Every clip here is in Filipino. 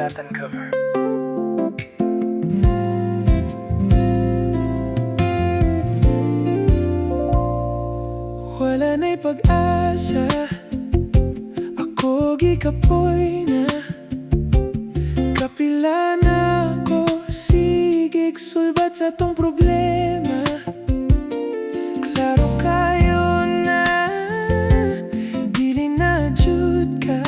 Desucatan cover. Wala na'y pag-asa, ako gikapoy na. Kapila na ko, sigig sulbat sa tong problema. Klaro kayo na, dili na jud ka.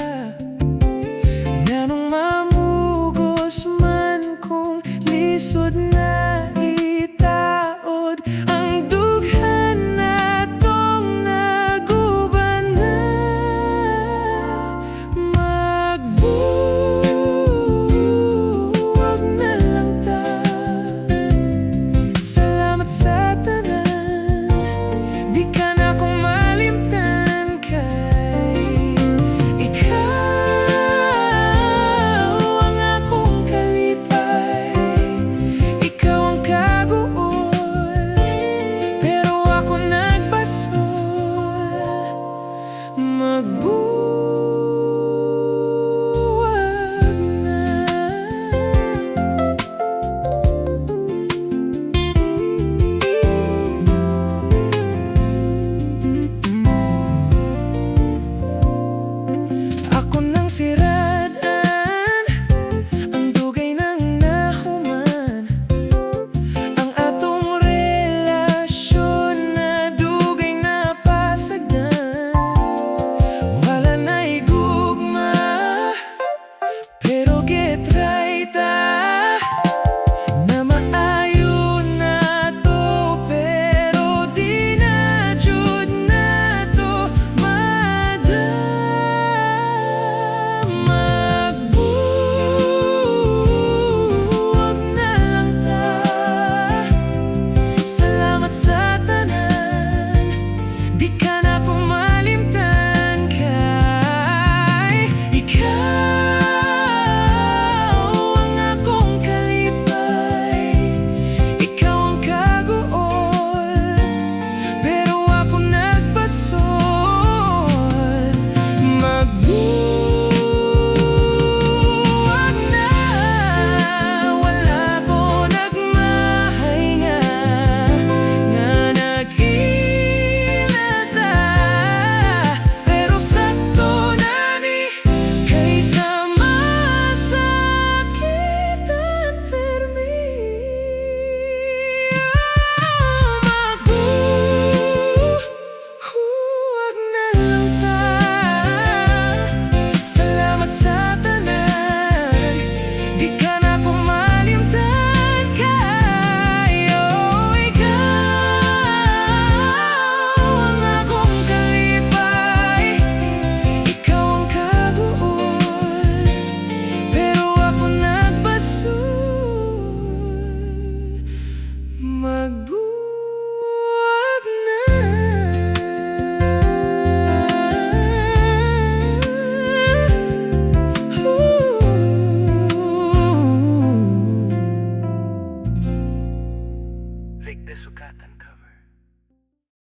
Nanong mamugos man kung lisod na itaod. Ang dughan na tong naguban na. Magbuwag na lang ta. Salamat sa tanan, di ka